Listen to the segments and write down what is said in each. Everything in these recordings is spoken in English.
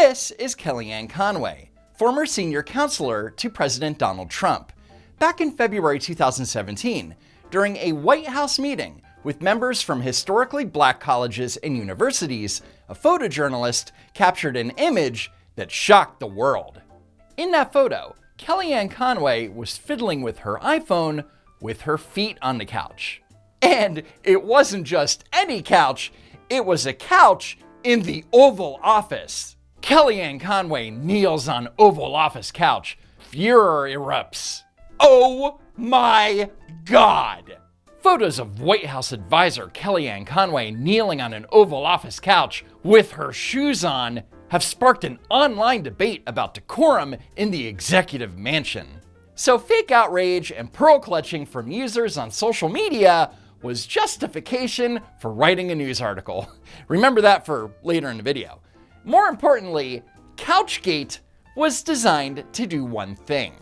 This is Kellyanne Conway, former senior counselor to President Donald Trump. Back in February 2017, during a White House meeting with members from historically black colleges and universities, a photojournalist captured an image that shocked the world. In that photo, Kellyanne Conway was fiddling with her iPhone with her feet on the couch. And it wasn't just any couch, it was a couch in the Oval Office. Kellyanne Conway kneels on Oval Office couch. Furor erupts. Oh my God! Photos of White House advisor Kellyanne Conway kneeling on an Oval Office couch with her shoes on have sparked an online debate about decorum in the executive mansion. So fake outrage and pearl clutching from users on social media was justification for writing a news article. Remember that for later in the video. More importantly, Couchgate was designed to do one thing,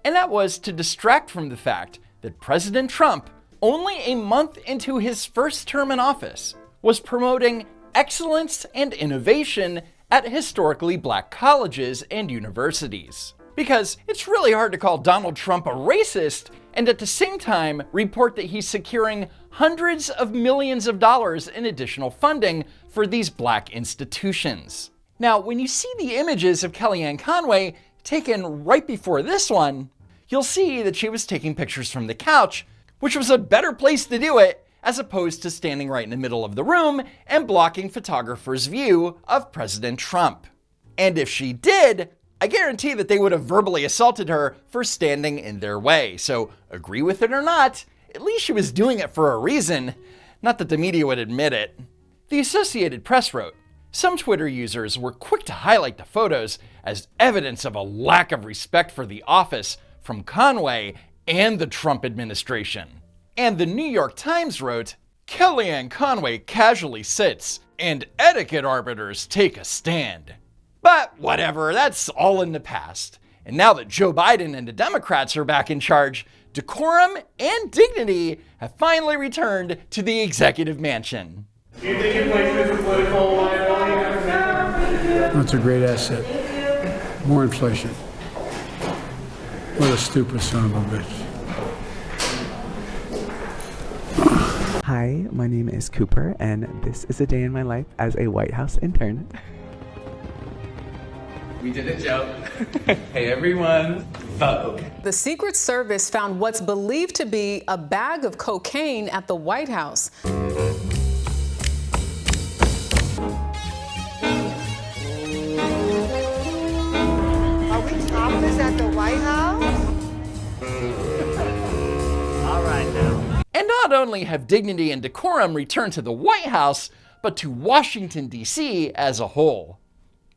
and that was to distract from the fact that President Trump, only a month into his first term in office, was promoting excellence and innovation at historically black colleges and universities. Because it's really hard to call Donald Trump a racist and at the same time report that he's securing hundreds of millions of dollars in additional funding for these black institutions. Now, when you see the images of Kellyanne Conway taken right before this one, you'll see that she was taking pictures from the couch, which was a better place to do it as opposed to standing right in the middle of the room and blocking photographers' view of President Trump. And if she did, I guarantee that they would have verbally assaulted her for standing in their way. So agree with it or not, at least she was doing it for a reason. Not that the media would admit it. The Associated Press wrote, some Twitter users were quick to highlight the photos as evidence of a lack of respect for the office from Conway and the Trump administration. And the New York Times wrote, Kellyanne Conway casually sits and etiquette arbiters take a stand. But whatever, that's all in the past. And now that Joe Biden and the Democrats are back in charge, decorum and dignity have finally returned to the executive mansion. Do you think it plays as a political liability? That's a great asset. More inflation. What a stupid son of a bitch. Hi, my name is Cooper, and this is a day in my life as a White House intern. We did a joke. Hey everyone, Vogue. The Secret Service found what's believed to be a bag of cocaine at the White House. Are we topless at the White House? All right now. And not only have dignity and decorum returned to the White House, but to Washington, D.C. as a whole.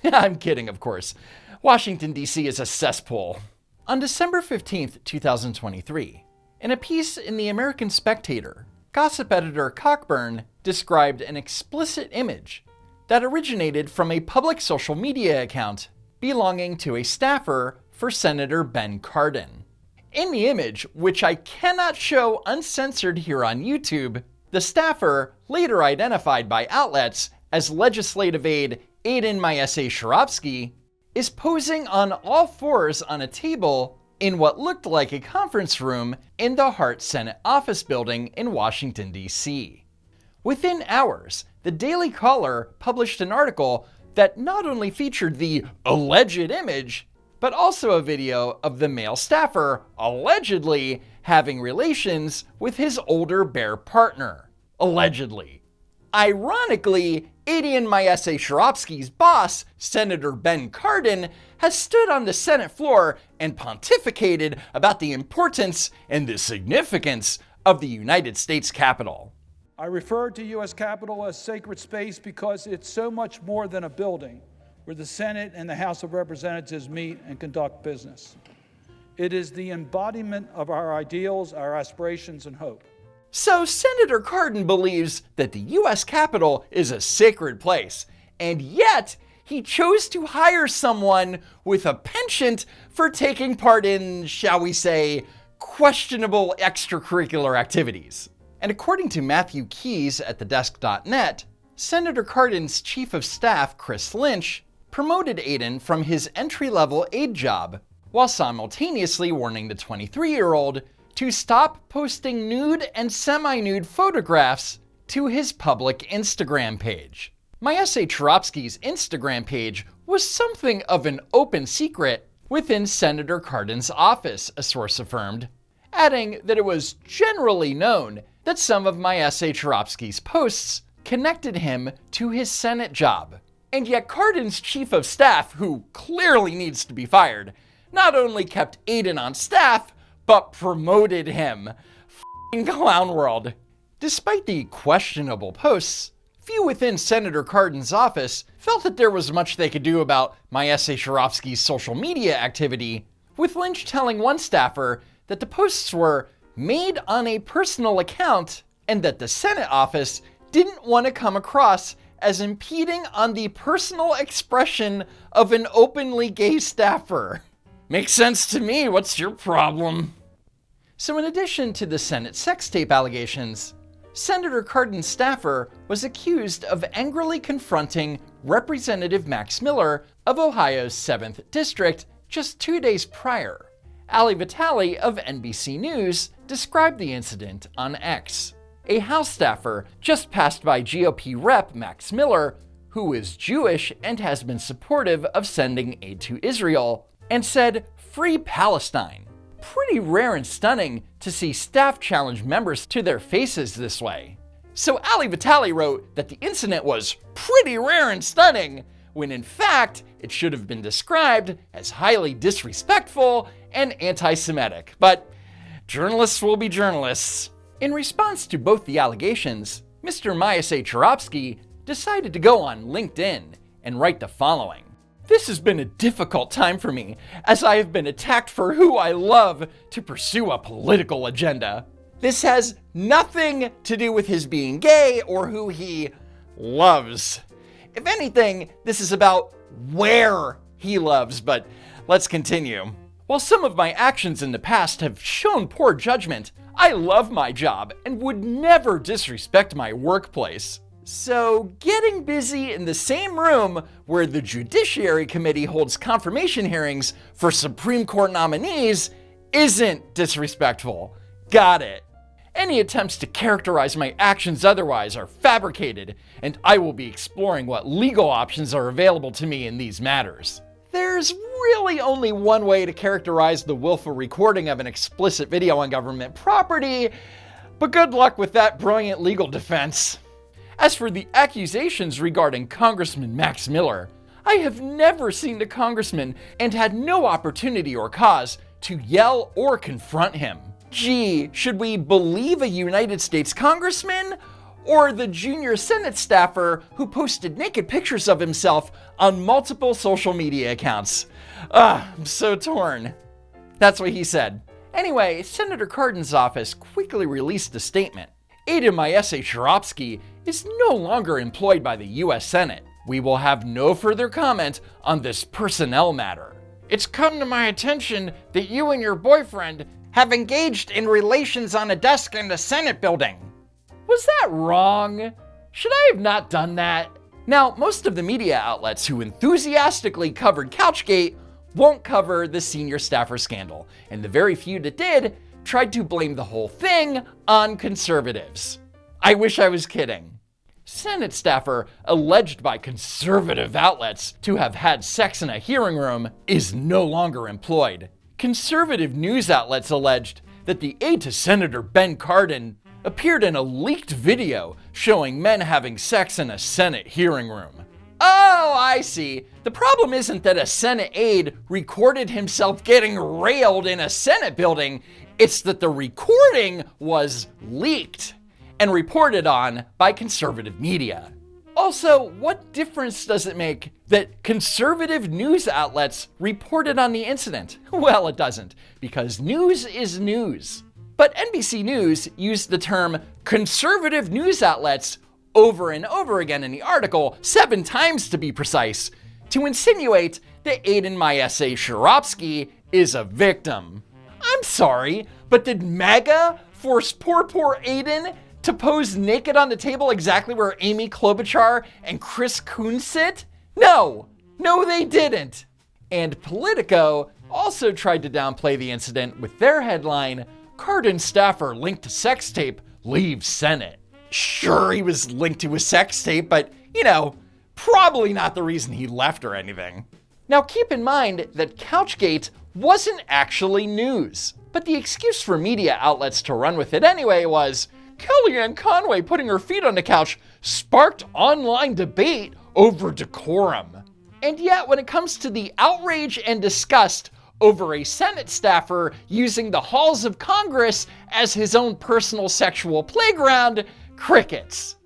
I'm kidding, of course. Washington, D.C. is a cesspool. On December 15th, 2023, in a piece in the American Spectator, gossip editor Cockburn described an explicit image that originated from a public social media account belonging to a staffer for Senator Ben Cardin. In the image, which I cannot show uncensored here on YouTube, the staffer, later identified by outlets as legislative aide Aiden Mayese-Sharapsky, is posing on all fours on a table in what looked like a conference room in the Hart Senate office building in Washington, D.C. Within hours, the Daily Caller published an article that not only featured the alleged image, but also a video of the male staffer allegedly having relations with his older bear partner. Allegedly. Ironically, Aiden Mayese-Sharapsky's boss, Senator Ben Cardin, has stood on the Senate floor and pontificated about the importance and the significance of the United States Capitol. I refer to U.S. Capitol as sacred space because it's so much more than a building where the Senate and the House of Representatives meet and conduct business. It is the embodiment of our ideals, our aspirations, and hope. So Senator Cardin believes that the U.S. Capitol is a sacred place, and yet he chose to hire someone with a penchant for taking part in, shall we say, questionable extracurricular activities. And according to Matthew Keys at thedesk.net, Senator Cardin's chief of staff, Chris Lynch, promoted Aiden from his entry-level aide job, while simultaneously warning the 23-year-old to stop posting nude and semi-nude photographs to his public Instagram page. Maese Charovsky's Instagram page was something of an open secret within Senator Cardin's office, a source affirmed, adding that it was generally known that some of Maese Charovsky's posts connected him to his Senate job. And yet Cardin's chief of staff, who clearly needs to be fired, not only kept Aiden on staff, but promoted him. F***ing clown world. Despite the questionable posts, few within Senator Cardin's office felt that there was much they could do about Maese Charovsky's social media activity, with Lynch telling one staffer that the posts were made on a personal account and that the Senate office didn't want to come across as impeding on the personal expression of an openly gay staffer. Makes sense to me, what's your problem? So in addition to the Senate sex tape allegations, Senator Cardin's staffer was accused of angrily confronting Representative Max Miller of Ohio's 7th District just 2 days prior. Ali Vitale of NBC News described the incident on X. A House staffer just passed by GOP Rep Max Miller, who is Jewish and has been supportive of sending aid to Israel, and said, "Free Palestine." Pretty rare and stunning to see staff challenge members to their faces this way. So Ali Vitale wrote that the incident was pretty rare and stunning, when in fact it should have been described as highly disrespectful and anti-Semitic. But journalists will be journalists. In response to both the allegations, Mr. Maese Charovsky decided to go on LinkedIn and write the following. "This has been a difficult time for me, as I have been attacked for who I love to pursue a political agenda. This has nothing to do with his being gay or who he loves. If anything, this is about where he loves, but let's continue. While some of my actions in the past have shown poor judgment, I love my job and would never disrespect my workplace. So getting busy in the same room where the Judiciary Committee holds confirmation hearings for Supreme Court nominees isn't disrespectful. Got it. Any attempts to characterize my actions otherwise are fabricated, and I will be exploring what legal options are available to me in these matters." There's really only one way to characterize the willful recording of an explicit video on government property, but good luck with that brilliant legal defense. As for the accusations regarding Congressman Max Miller, I have never seen the congressman and had no opportunity or cause to yell or confront him. Gee, should we believe a United States congressman or the junior Senate staffer who posted naked pictures of himself on multiple social media accounts? I'm so torn. That's what he said. Anyway, Senator Cardin's office quickly released a statement. Aiden Maese Charovsky is no longer employed by the U.S. Senate. We will have no further comment on this personnel matter. It's come to my attention that you and your boyfriend have engaged in relations on a desk in the Senate building. Was that wrong? Should I have not done that? Now, most of the media outlets who enthusiastically covered Couchgate won't cover the senior staffer scandal, and the very few that did tried to blame the whole thing on conservatives. I wish I was kidding. Senate staffer alleged by conservative outlets to have had sex in a hearing room is no longer employed. Conservative news outlets alleged that the aide to Senator Ben Cardin appeared in a leaked video showing men having sex in a Senate hearing room. Oh, I see. The problem isn't that a Senate aide recorded himself getting railed in a Senate building. It's that the recording was leaked and reported on by conservative media. Also, what difference does it make that conservative news outlets reported on the incident? Well, it doesn't, because news is news. But NBC News used the term conservative news outlets over and over again in the article, 7 times to be precise, to insinuate that Aiden Maese Charovsky is a victim. I'm sorry, but did MAGA force poor Aiden to pose naked on the table exactly where Amy Klobuchar and Chris Coons sit? No, No, they didn't. And Politico also tried to downplay the incident with their headline, Cardin staffer linked to sex tape leaves Senate. Sure, he was linked to a sex tape, but, probably not the reason he left or anything. Now keep in mind that Couchgate wasn't actually news, but the excuse for media outlets to run with it anyway was, Kellyanne Conway putting her feet on the couch sparked online debate over decorum. And yet when it comes to the outrage and disgust over a Senate staffer using the halls of Congress as his own personal sexual playground, crickets.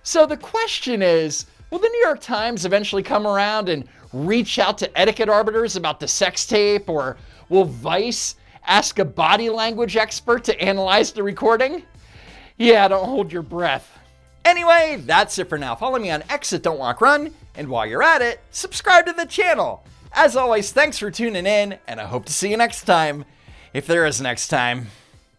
So the question is, will the New York Times eventually come around and reach out to etiquette arbiters about the sex tape, or will Vice ask a body language expert to analyze the recording? Yeah, don't hold your breath. Anyway, that's it for now. Follow me on X at Don't Walk Run, and while you're at it, subscribe to the channel. As always, thanks for tuning in, and I hope to see you next time, if there is next time.